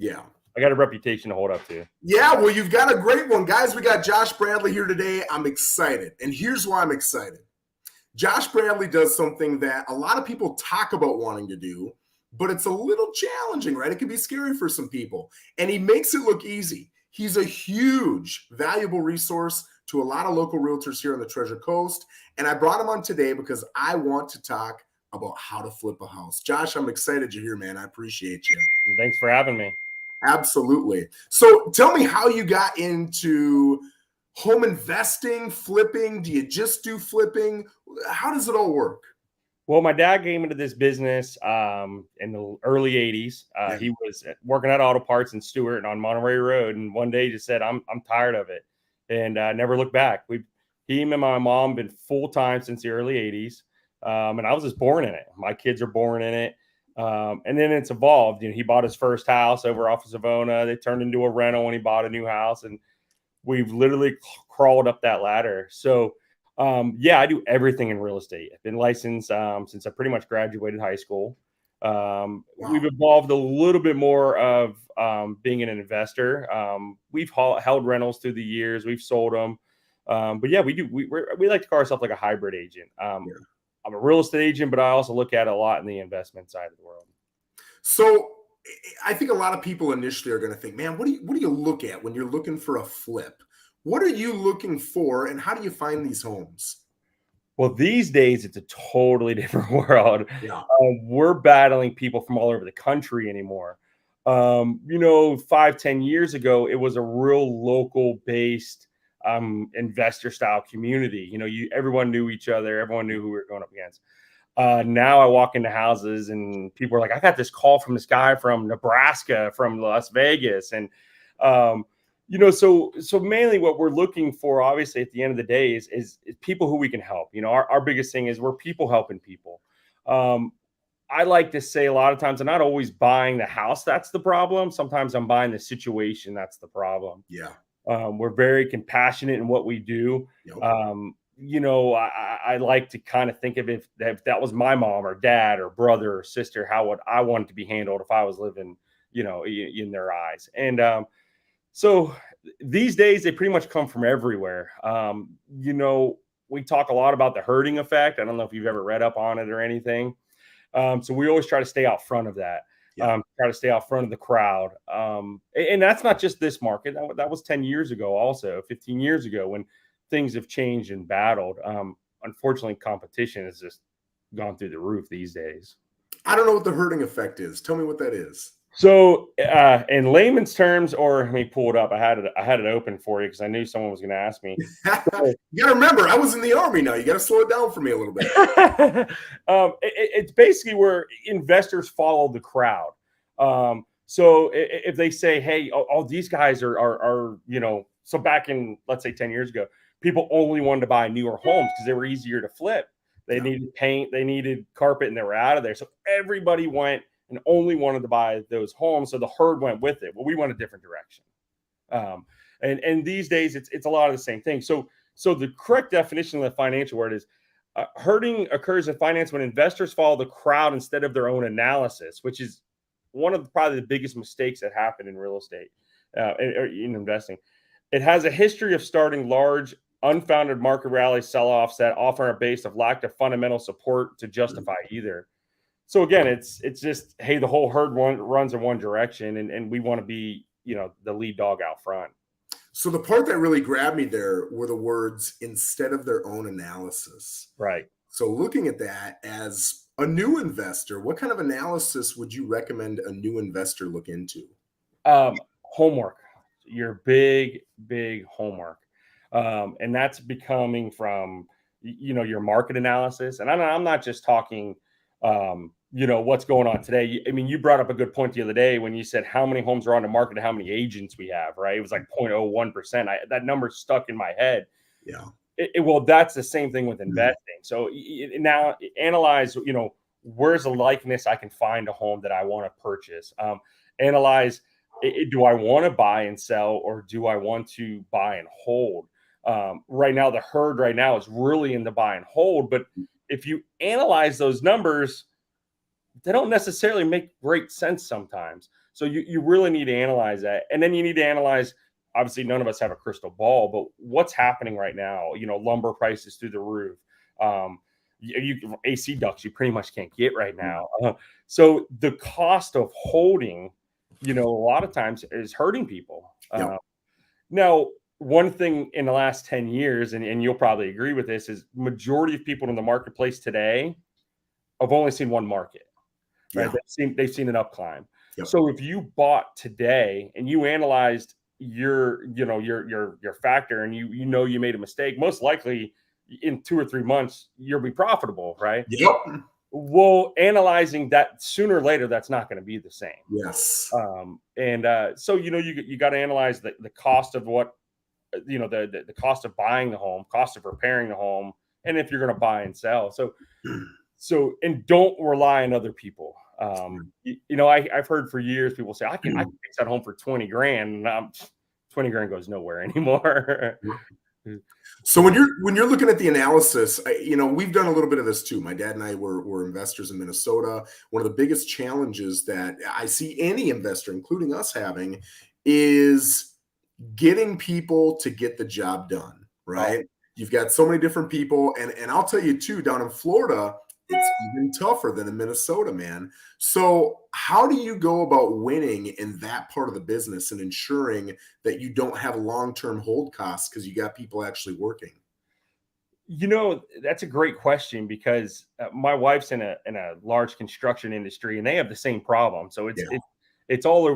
Yeah. I got a reputation to hold up to. Yeah, well, you've got a great one. Guys, we got Josh Bradley here today. I'm excited. And here's why I'm excited. Josh Bradley does something that a lot of people talk about wanting to do, but it's a little challenging, right? It can be scary for some people. And he makes it look easy. He's a huge, valuable resource to a lot of local realtors here on the Treasure Coast. And I brought him on today because I want to talk about how to flip a house. Josh, I'm excited you're here, man. I appreciate you. And thanks for having me. Absolutely. So tell me how you got into home investing, flipping. Do you just do flipping? How does it all work? Well, my dad came into this business in the early 80s. He was working at Auto Parts in Stewart on Monterey Road. And one day he just said, I'm tired of it. And never looked back. Him and my mom been full-time since the early 80s. And I was just born in it. My kids are born in it. And then it's evolved. He bought his first house over off of Savona. They turned into a rental when he bought a new house. And we've literally crawled up that ladder. So, I do everything in real estate. I've been licensed since I pretty much graduated high school. Wow. We've evolved a little bit more of being an investor. We've held rentals through the years. We've sold them. But yeah, we like to call ourselves like a hybrid agent. I'm a real estate agent, but I also look at it a lot in the investment side of the world. So I think a lot of people initially are going to think, man, what do you look at when you're looking for a flip? What are you looking for, and how do you find these homes? Well, these days, it's a totally different world. Yeah. We're battling people from all over the country anymore. 5-10 years ago, it was a real local-based investor style community. Everyone knew each other. Everyone knew who we were going up against. Now I walk into houses and people are like, I got this call from this guy from Nebraska, from Las Vegas. And, so mainly what we're looking for, obviously, at the end of the day is people who we can help. Our biggest thing is we're people helping people. I like to say a lot of times I'm not always buying the house. That's the problem. Sometimes I'm buying the situation. That's the problem. Yeah. We're very compassionate in what we do. Yep. I like to kind of think of if that was my mom or dad or brother or sister, how would I want it to be handled if I was living, in their eyes. And so these days, they pretty much come from everywhere. We talk a lot about the herding effect. I don't know if you've ever read up on it or anything. So we always try to stay out front of that. Try to stay out front of the crowd. And that's not just this market. That was 10 years ago, also 15 years ago, when things have changed and battled. Unfortunately, competition has just gone through the roof these days. I don't know what the herding effect is. Tell me what that is. So in layman's terms, or let me pull it up. I had it open for you because I knew someone was going to ask me. You got to remember, I was in the Army now. You got to slow it down for me a little bit. It's basically where investors follow the crowd. So if they say, hey, all these guys are so back in, let's say 10 years ago, people only wanted to buy newer homes because they were easier to flip. They needed paint, they needed carpet, and they were out of there. So everybody went and only wanted to buy those homes. So the herd went with it. Well, we went a different direction. And these days it's a lot of the same thing. So the correct definition of the financial word is herding occurs in finance when investors follow the crowd instead of their own analysis, which is one of probably the biggest mistakes that happen in real estate or in investing. It has a history of starting large, unfounded market rally sell-offs that often are based of lack of fundamental support to justify either. So again, it's just, hey, the whole herd runs in one direction, and we want to be, the lead dog out front. So the part that really grabbed me there were the words instead of their own analysis. Right. So looking at that as a new investor, what kind of analysis would you recommend a new investor look into? Homework, your big homework. And that's becoming from, your market analysis. And I'm not just talking, what's going on today. I mean, you brought up a good point the other day when you said how many homes are on the market and how many agents we have, right? It was like 0.01%. That number stuck in my head. Yeah. Well, that's the same thing with investing. So now analyze, where's the likeness I can find a home that I want to purchase? Analyze, do I want to buy and sell, or do I want to buy and hold? Right now, the herd right now is really in the buy and hold. But if you analyze those numbers, they don't necessarily make great sense sometimes. So you really need to analyze that. And then you need to analyze, obviously none of us have a crystal ball, but what's happening right now, lumber prices through the roof. AC ducts you pretty much can't get right now. So the cost of holding, a lot of times is hurting people. Yep. Now, one thing in the last 10 years, and you'll probably agree with this, is majority of people in the marketplace today have only seen one market. Right? Yeah. They've seen an up climb. Yep. So if you bought today and you analyzed your factor and you made a mistake, most likely in 2 or 3 months you'll be profitable, right? Yep. Well, analyzing that sooner or later, that's not going to be the same. Yes. So you got to analyze the cost of what the cost of buying the home, cost of repairing the home, and if you're going to buy and sell. So and don't rely on other people. I've heard for years people say I can fix that home for 20 grand, and 20 grand goes nowhere anymore. So when you're looking at the analysis, we've done a little bit of this too. My dad and I were investors in Minnesota. One of the biggest challenges that I see any investor, including us, having is getting people to get the job done, right? Oh. You've got so many different people, and I'll tell you too, down in Florida, it's even tougher than in Minnesota, man. So how do you go about winning in that part of the business and ensuring that you don't have long-term hold costs because you got people actually working? That's a great question, because my wife's in a large construction industry, and they have the same problem. So it's all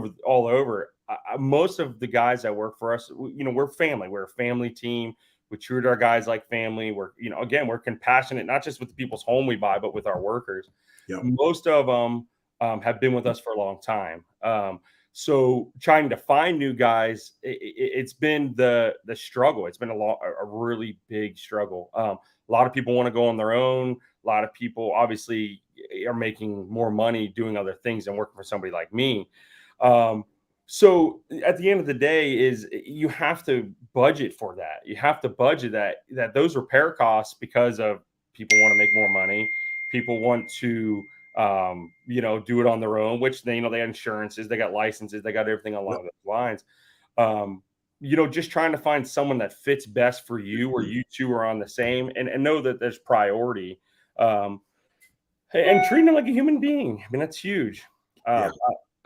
over. Most of the guys that work for us, we're family. We're a family team. We treat our guys like family. We're compassionate, not just with the people's home we buy, but with our workers. Yep. Most of them have been with us for a long time. So trying to find new guys, it's been the struggle. It's been a really big struggle. A lot of people want to go on their own. A lot of people obviously are making more money doing other things than working for somebody like me. So at the end of the day is you have to budget for that. You have to budget that those repair costs, because of people want to make more money. People want to, do it on their own, which they have insurances, they got licenses, they got everything along those lines. Just trying to find someone that fits best for you, or you two are on the same, and know that there's priority, and treating them like a human being. I mean, that's huge.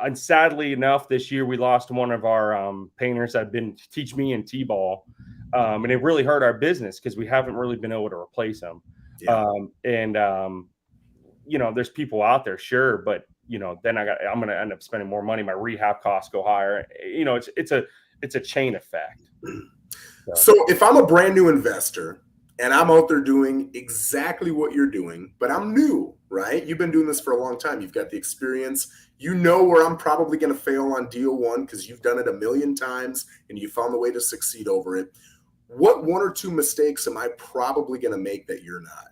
And sadly enough, this year we lost one of our painters that had been teach me in T-ball, and it really hurt our business because we haven't really been able to replace him. There's people out there, sure, but then I'm going to end up spending more money. My rehab costs go higher. It's a chain effect. So if I'm a brand new investor and I'm out there doing exactly what you're doing, but I'm new, right? You've been doing this for a long time. You've got the experience. You know where I'm probably going to fail on deal one because you've done it a million times and you found the way to succeed over it. What 1 or 2 mistakes am I probably going to make that you're not?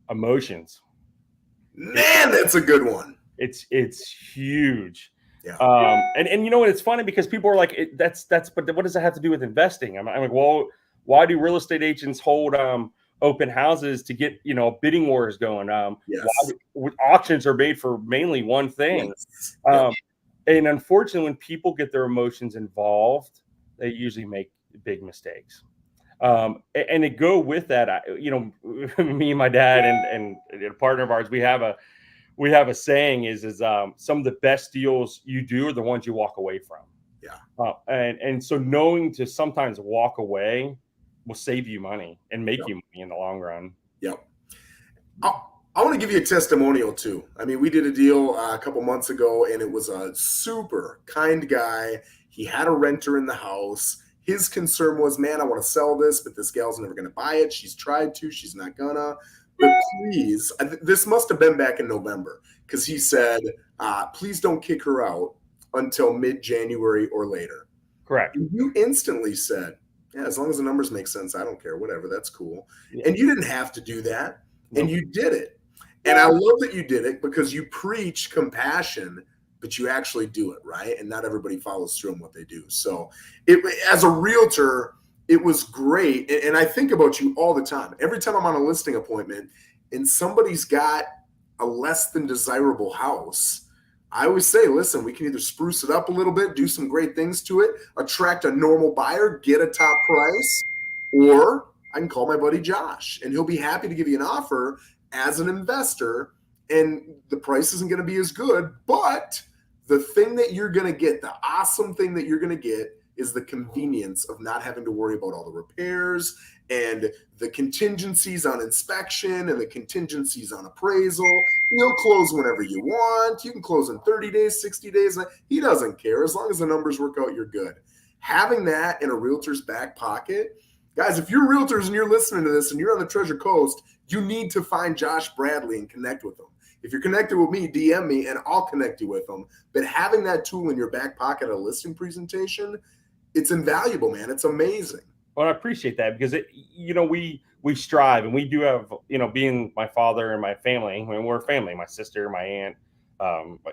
Emotions. Man, that's a good one. It's huge. Yeah. And it's funny because people are like, but what does that have to do with investing? I'm like, well, why do real estate agents hold open houses to get bidding wars going? Auctions are made for mainly one thing. Yes. And unfortunately, when people get their emotions involved, they usually make big mistakes. And to go with that, me and my dad and a partner of ours, we have a saying is some of the best deals you do are the ones you walk away from. Yeah. And so knowing to sometimes walk away will save you money and make you money in the long run. Yep. I want to give you a testimonial too. I mean, we did a deal a couple months ago, and it was a super kind guy. He had a renter in the house. His concern was, man, I want to sell this, but this gal's never going to buy it. She's tried to, she's not gonna. But please, this must have been back in November, because he said, please don't kick her out until mid-January or later. Correct. And you instantly said, yeah, as long as the numbers make sense, I don't care, whatever, that's cool. Yeah. And you didn't have to do that, and you did it. And I love that you did it because you preach compassion, but you actually do it, right? And not everybody follows through on what they do. So as a realtor, it was great. And I think about you all the time. Every time I'm on a listing appointment and somebody's got a less than desirable house, I always say, listen, we can either spruce it up a little bit, do some great things to it, attract a normal buyer, get a top price, or I can call my buddy Josh and he'll be happy to give you an offer as an investor. And the price isn't going to be as good, but the thing that you're going to get, the awesome thing that you're going to get is the convenience of not having to worry about all the repairs and the contingencies on inspection and the contingencies on appraisal. You'll close whenever you want. You can close in 30 days, 60 days. He doesn't care. As long as the numbers work out, you're good. Having that in a realtor's back pocket, guys, if you're realtors and you're listening to this and you're on the Treasure Coast, you need to find Josh Bradley and connect with him. If you're connected with me, DM me and I'll connect you with them. But having that tool in your back pocket, a listing presentation, it's invaluable, man. It's amazing. Well, I appreciate that because we strive and we do have, being my father and my family, I mean, we're a family, my sister, my aunt,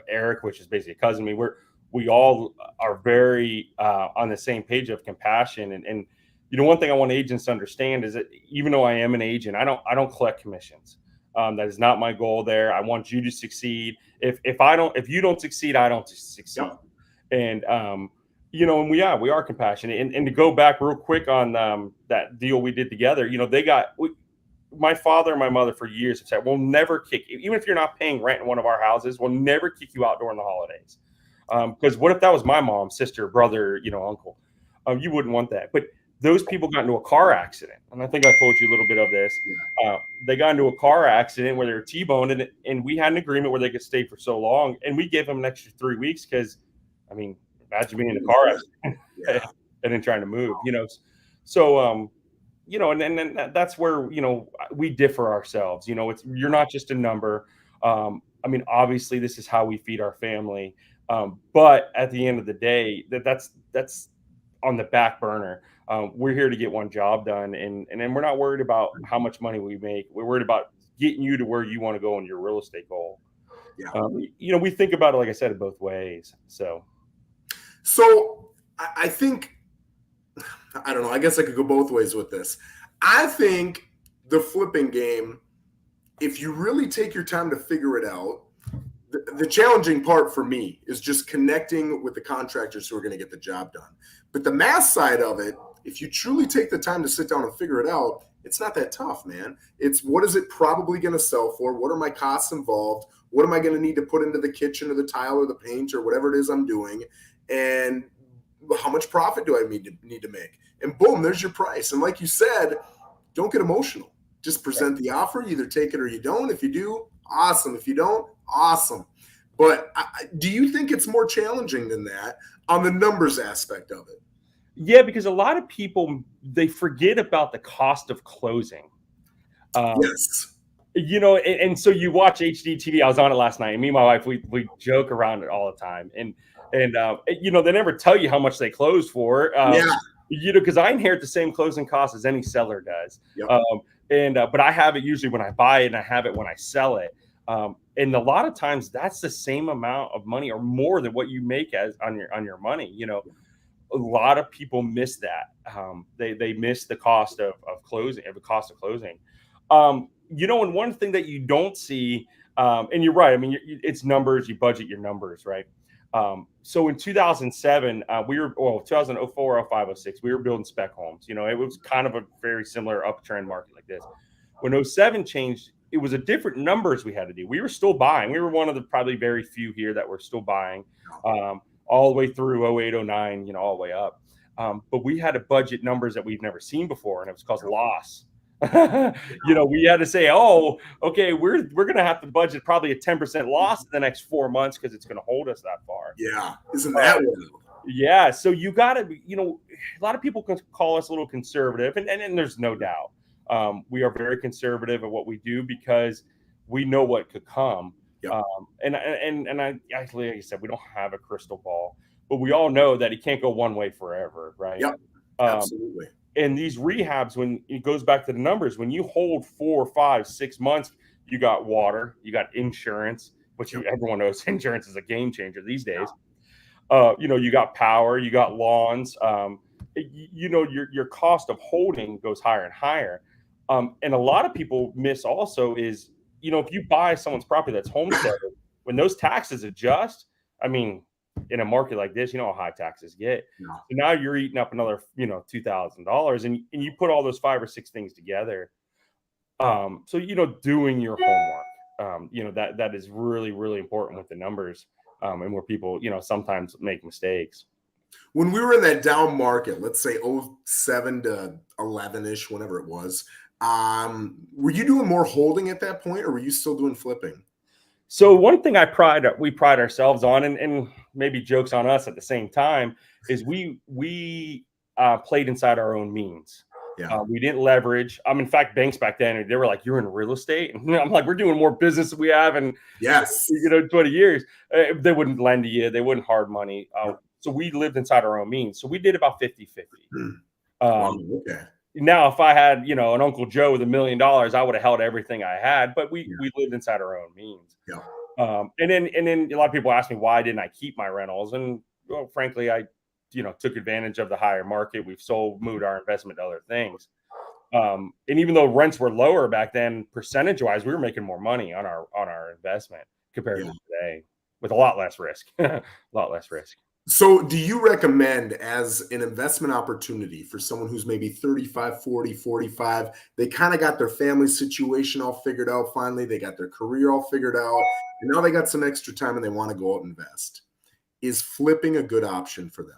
Eric, which is basically a cousin. I mean, we all are very on the same page of compassion. And one thing I want agents to understand is that even though I am an agent, I don't collect commissions. That is not my goal there. I want you to succeed. If you don't succeed, I don't succeed. Yep. And, and we are compassionate. And to go back real quick on that deal we did together, my father and my mother for years have said, we'll never kick you. Even if you're not paying rent in one of our houses, we'll never kick you out during the holidays. Because what if that was my mom, sister, brother, uncle? You wouldn't want that. But those people got into a car accident. And I think I told you a little bit of this. They got into a car accident where they were T-boned, and we had an agreement where they could stay for so long. And we gave them an extra 3 weeks because, imagine being in a car accident and then trying to move, So, and then that's where, we differ ourselves. You're not just a number. Obviously, this is how we feed our family. But at the end of the day, that's on the back burner. We're here to get one job done, and then we're not worried about how much money we make. We're worried about getting you to where you want to go in your real estate goal. Yeah. We think about it, like I said, both ways. So I think, I don't know, I guess I could go both ways with this. I think the flipping game, if you really take your time to figure it out, the challenging part for me is just connecting with the contractors who are going to get the job done. But the math side of it, if you truly take the time to sit down and figure it out, it's not that tough, man. It's what is it probably going to sell for? What are my costs involved? What am I going to need to put into the kitchen or the tile or the paint or whatever it is I'm doing? And how much profit do I need to make? And boom, there's your price. And like you said, don't get emotional. Just present the offer. You either take it or you don't. If you do, awesome. If you don't, awesome. But do you think it's more challenging than that on the numbers aspect of it? Yeah, because a lot of people, they forget about the cost of closing. Yes. And so you watch HGTV. I was on it last night, and me and my wife, we joke around it all the time. And they never tell you how much they close for. Because I inherit the same closing costs as any seller does. Yep. But I have it usually when I buy it, and I have it when I sell it. And a lot of times that's the same amount of money or more than what you make on your money. A lot of people miss that. They miss the cost of closing, and one thing that you don't see, and you're right. It's numbers. You budget your numbers, right? So in 2007, 2004, 05, 06, we were building spec homes. It was kind of a very similar uptrend market like this. When 07 changed, it was a different numbers we had to do. We were still buying. We were one of the probably very few here that were still buying, all the way through 08, 09, all the way up. But we had to budget numbers that we've never seen before, and it was called loss. We had to say, oh, okay, we're going to have to budget probably a 10% loss in the next 4 months because it's going to hold us that far. Yeah. Isn't that wild? Yeah. So you got to, a lot of people can call us a little conservative, and there's no doubt. We are very conservative at what we do because we know what could come. Yep. And I actually, like I said, we don't have a crystal ball, but we all know that it can't go one way forever, right? Yep. Absolutely. And these rehabs, when it goes back to the numbers, when you hold 4, 5, 6 months, you got water, you got insurance, which everyone knows insurance is a game changer these days. You got power, you got lawns. Your cost of holding goes higher and higher. And a lot of people miss also is, if you buy someone's property that's homesteaded, when those taxes adjust, I mean, in a market like this, you know how high taxes get. No. So now you're eating up another, $2,000, and you put all those 5 or 6 things together. So doing your homework, that is really, really important with the numbers, and where people, sometimes make mistakes. When we were in that down market, let's say 07 to 11-ish, whenever it was, were you doing more holding at that point, or were you still doing flipping? So one thing we pride ourselves on, and maybe jokes on us at the same time, is we played inside our own means. Yeah. We didn't leverage. In fact, banks back then, they were like, "You're in real estate," and I'm like, "We're doing more business than we have in Yes. 20 years." They wouldn't lend to you. They wouldn't hard money. So we lived inside our own means. So we did about 50-50. Wow, okay. Now, if I had, an Uncle Joe with $1 million, I would have held everything I had, but we lived inside our own means. Yeah. And then a lot of people ask me, why didn't I keep my rentals? And frankly, I, took advantage of the higher market. We've moved our investment to other things. And even though rents were lower back then, percentage wise, we were making more money on our investment compared to today, with a lot less risk. A lot less risk. So do you recommend, as an investment opportunity for someone who's maybe 35, 40, 45, they kind of got their family situation all figured out finally, they got their career all figured out, and now they got some extra time and they want to go out and invest? Is flipping a good option for them?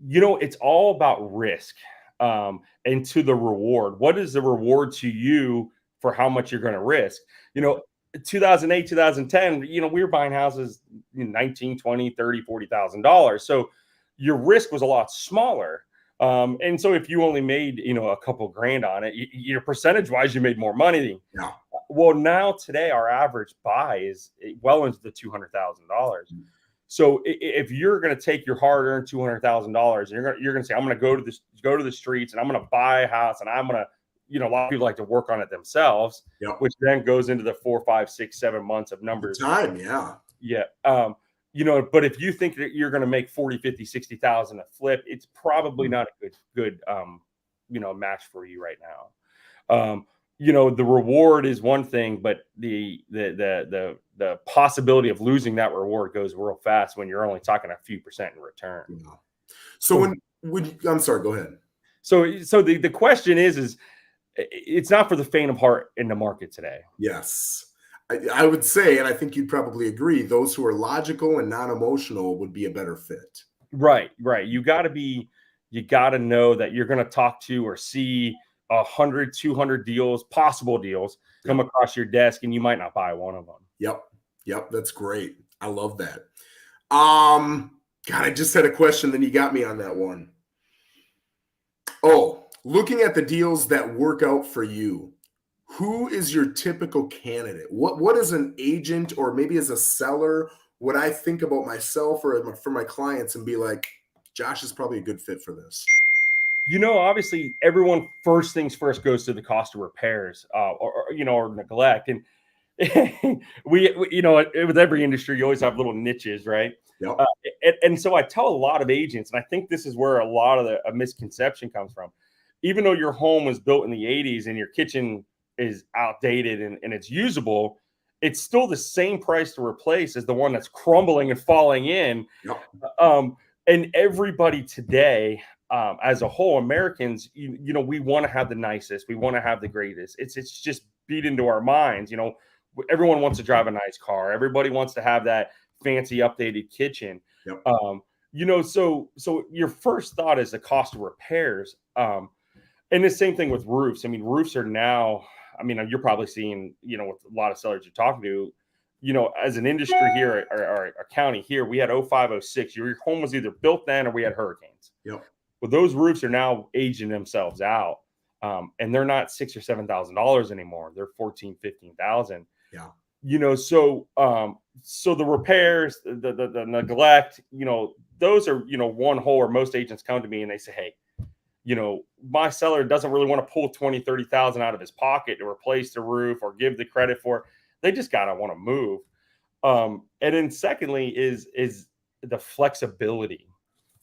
It's all about risk, and to the reward. What is the reward to you for how much you're going to risk? 2008, 2010, we were buying houses $19, $20, $30, $40,000. So your risk was a lot smaller. And so if you only made, a couple grand on it, your percentage wise, you made more money. Yeah. Well, now today, our average buy is well into the $200,000. So if you're going to take your hard-earned $200,000, you're going to say, I'm going to go to the streets, and I'm going to buy a house, and I'm going to, a lot of people like to work on it themselves, which then goes into the 4, 5, 6, 7 months of numbers. Time, yeah. Yeah. But if you think that you're going to make 40, 50, 60,000 a flip, it's probably not a good match for you right now. The reward is one thing, but the possibility of losing that reward goes real fast when you're only talking a few percent in return. Yeah. So I'm sorry, go ahead. So the question is it's not for the faint of heart in the market today. Yes. I would say, and I think you'd probably agree, those who are logical and non-emotional would be a better fit. Right. You got to know that you're going to talk to or see 100, 200 possible deals come across your desk, and you might not buy one of them. Yep. That's great. I love that. God, I just had a question, then you got me on that one. Oh, looking at the deals that work out for you, who is your typical candidate? What is an agent, or maybe as a seller, would I think about myself or for my clients and be like, Josh is probably a good fit for this? Obviously, everyone first things first goes to the cost of repairs, or neglect. And we with every industry, you always have little niches, right? Yep. And so I tell a lot of agents, and I think this is where a lot of a misconception comes from. Even though your home was built in the 80s and your kitchen is outdated and it's usable, it's still the same price to replace as the one that's crumbling and falling in. Yep. And everybody today, as a whole, Americans, we want to have the nicest, we want to have the greatest. It's just beat into our minds. Everyone wants to drive a nice car. Everybody wants to have that fancy updated kitchen. Yep. So your first thought is the cost of repairs. And the same thing with roofs. Roofs are now, you're probably seeing, with a lot of sellers you're talking to, as an industry here or a county here, we had 05, 06. Your home was either built then or we had hurricanes. Yep. Well, those roofs are now aging themselves out. And they're not $6,000 or $7,000 anymore. They're $14,000, $15,000. Yeah. So the repairs, the neglect, those are, one hole where most agents come to me and they say, hey, my seller doesn't really want to pull 20, 30,000 out of his pocket to replace the roof or give the credit for it. They just got to want to move. And then secondly is the flexibility.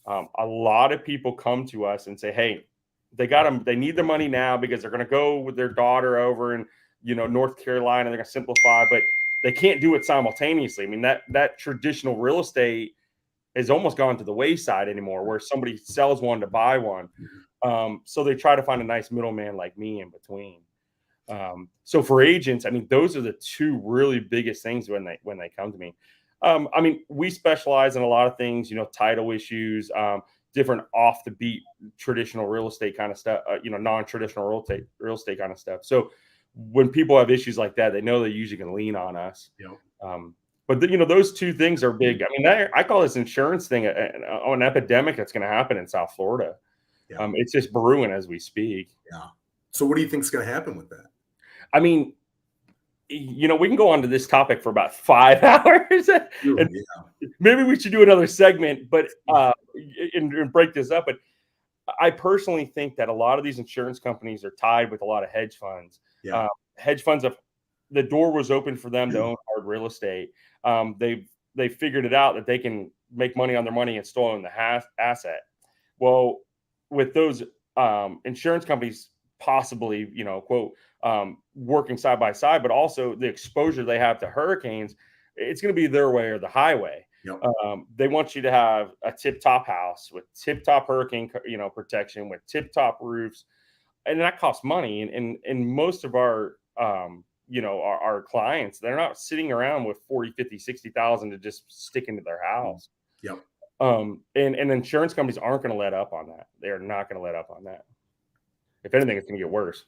A lot of people come to us and say, hey, they need the money now because they're going to go with their daughter over in, North Carolina. They're going to simplify, but they can't do it simultaneously. I mean, that traditional real estate has almost gone to the wayside anymore, where somebody sells one to buy one. So they try to find a nice middleman like me in between. So for agents, I mean, those are the two really biggest things when they come to me. I mean, we specialize in a lot of things, title issues, different off the beat traditional real estate kind of stuff, non-traditional real estate kind of stuff. So when people have issues like that, they know they usually can lean on us. But those two things are big. I mean, I call this insurance thing an epidemic that's going to happen in South Florida. It's just brewing as we speak. So what do you think is going to happen with that? I mean, we can go on to this topic for about 5 hours. Maybe we should do another segment, but and break this up. But I personally think that a lot of these insurance companies are tied with a lot of hedge funds. Hedge funds the door was open for them to own hard real estate. They figured it out that they can make money on their money and still own the asset. Well, with those insurance companies possibly, quote, working side by side, but also the exposure they have to hurricanes, it's going to be their way or the highway. They want you to have a tip-top house with tip-top hurricane, protection, with tip-top roofs, and that costs money. And most of our, our clients, they're not sitting around with 40, 50, 60,000 to just stick into their house. And insurance companies aren't going to let up on that. They are not going to let up on that. If anything, it's going to get worse.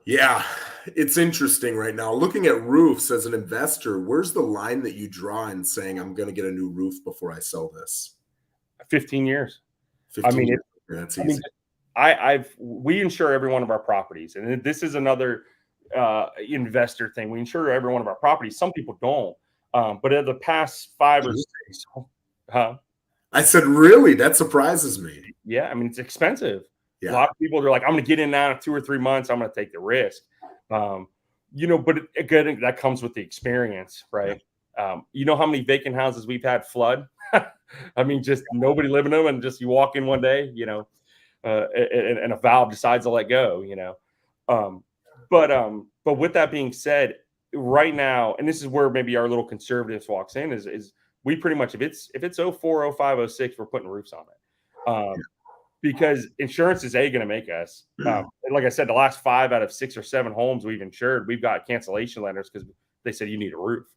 Yeah, it's interesting right now. Looking at roofs as an investor, where's the line that you draw in saying I'm going to get a new roof before I sell this? 15 years. 15 years. That's easy. We insure every one of our properties, and this is another investor thing. We insure every one of our properties. Some people don't, but in the past 5 or 6, I said, really? That surprises me. Yeah, I mean, it's expensive. A lot of people are like, I'm going to get in now in 2 or 3 months. I'm going to take the risk. But again, that comes with the experience, right? You know how many vacant houses we've had flood? I mean, just nobody living in them, and just you walk in one day, and a valve decides to let go, But with that being said, right now, and this is where maybe our little conservatives walks in, is we pretty much, if it's 04, 05, 06, we're putting roofs on it. Because insurance is going to make us. Like I said, the last 5 out of 6 or 7 homes we've insured, we've got cancellation letters because they said you need a roof.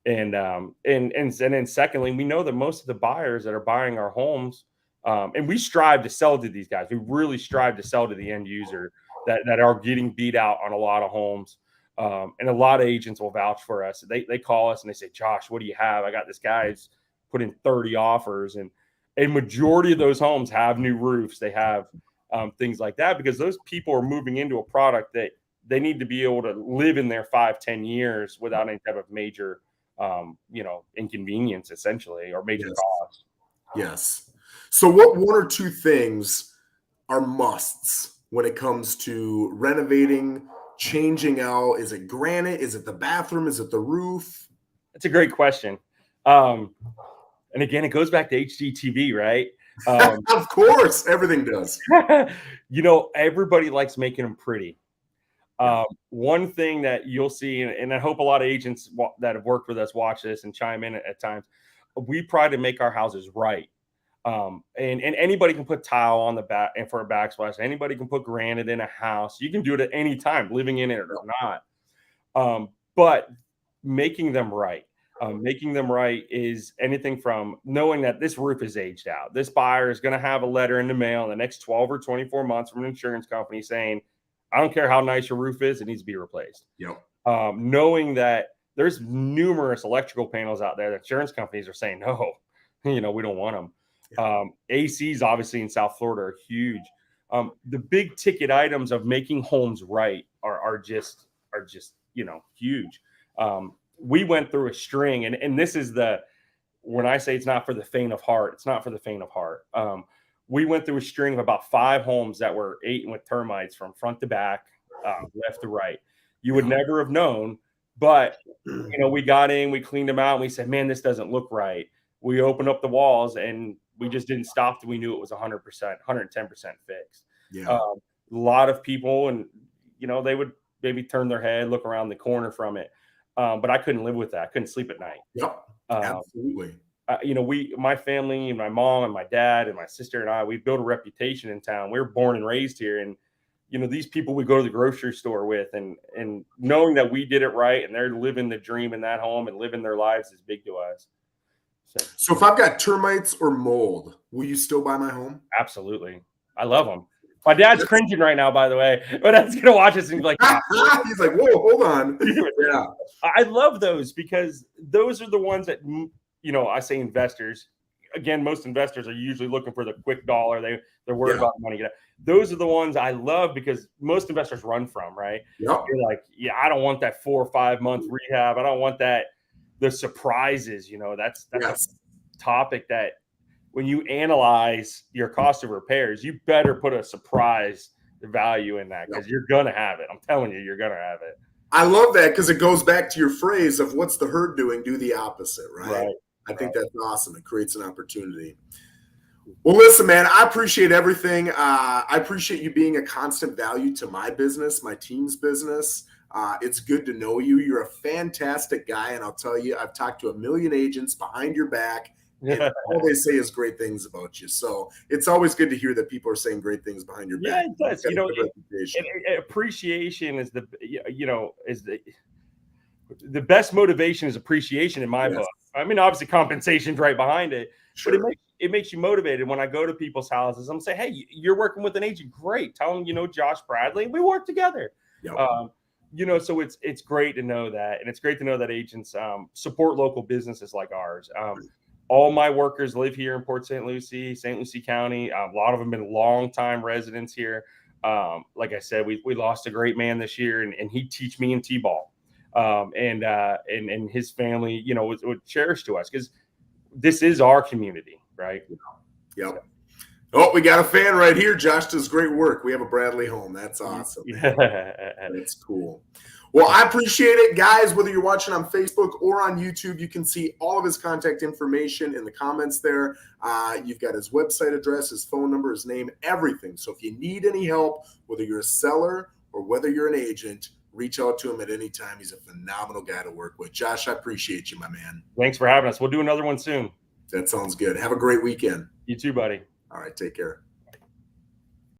And then secondly, we know that most of the buyers that are buying our homes, and we strive to sell to these guys. We really strive to sell to the end user that are getting beat out on a lot of homes. And a lot of agents will vouch for us. They call us and they say, Josh, what do you have? I got this guy's put in 30 offers, and a majority of those homes have new roofs. They have things like that because those people are moving into a product that they need to be able to live in there 5-10 years without any type of major, inconvenience, essentially, or major cost. Yes. So what 1 or 2 things are musts when it comes to renovating, changing out? Is it granite? Is it the bathroom? Is it the roof? That's a great question. And again, it goes back to HGTV, right? Of course, everything does. Everybody likes making them pretty. One thing that you'll see, and I hope a lot of agents that have worked with us watch this and chime in at times, we pride to make our houses right. And anybody can put tile on the back and for a backsplash. Anybody can put granite in a house. You can do it at any time, living in it or not. But making them right. Making them right is anything from knowing that this roof is aged out. This buyer is going to have a letter in the mail in the next 12 or 24 months from an insurance company saying, I don't care how nice your roof is, it needs to be replaced. Knowing that there's numerous electrical panels out there that insurance companies are saying, no, we don't want them. ACs, obviously, in South Florida are huge. The big ticket items of making homes right are just huge. We went through a string, and this is when I say it's not for the faint of heart, it's not for the faint of heart. We went through a string of about 5 homes that were eaten with termites from front to back, left to right. You would never have known, but we got in, we cleaned them out, and we said, man, this doesn't look right. We opened up the walls, and we just didn't stop till we knew it was 100%, 110% fixed. A lot of people, and they would maybe turn their head, look around the corner from it. But I couldn't live with that. I couldn't sleep at night. Yep. Absolutely. You know, my family and my mom and my dad and my sister and I, we built a reputation in town. We were born and raised here. And, you know, these people we go to the grocery store with, and knowing that we did it right and they're living the dream in that home and living their lives is big to us. So if I've got termites or mold, will you still buy my home? Absolutely. I love them. My dad's cringing right now, by the way, but that's going to watch this and be like, oh. He's like, whoa, hold on. Yeah. I love those because those are the ones that, you know, I say investors. Again, most investors are usually looking for the quick dollar. They're worried about money. Those are the ones I love because most investors run from, right? Yep. You're like, yeah, I don't want that 4 or 5 month rehab. I don't want the surprises, you know, that's a topic that when you analyze your cost of repairs, you better put a surprise value in that because you're going to have it. I'm telling you, you're going to have it. I love that because it goes back to your phrase of what's the herd doing? Do the opposite, right? I think that's awesome. It creates an opportunity. Well, listen, man, I appreciate everything. I appreciate you being a constant value to my business, my team's business. It's good to know you. You're a fantastic guy. And I'll tell you, I've talked to a million agents behind your back. And all they say is great things about you. So it's always good to hear that people are saying great things behind your back. Yeah, it does. You know, appreciation is the best motivation is appreciation in my book. I mean, obviously compensation's right behind it, but it makes you motivated. When I go to people's houses, I'm saying, hey, you're working with an agent. Great. Tell them, you know, Josh Bradley, we work together. Yep. You know, so it's great to know that. And it's great to know that agents support local businesses like ours. All my workers live here in Port St. Lucie County. A lot of them have been longtime residents here. Like I said, we lost a great man this year, and he'd teach me in T-ball. And his family, you know, was cherished to us because this is our community, right? Yep. Oh, we got a fan right here. Josh does great work. We have a Bradley home. That's awesome. That's cool. Well, I appreciate it, guys. Whether you're watching on Facebook or on YouTube, you can see all of his contact information in the comments there. You've got his website address, his phone number, his name, everything. So if you need any help, whether you're a seller or whether you're an agent, reach out to him at any time. He's a phenomenal guy to work with. Josh, I appreciate you, my man. Thanks for having us. We'll do another one soon. That sounds good. Have a great weekend. You too, buddy. All right, take care.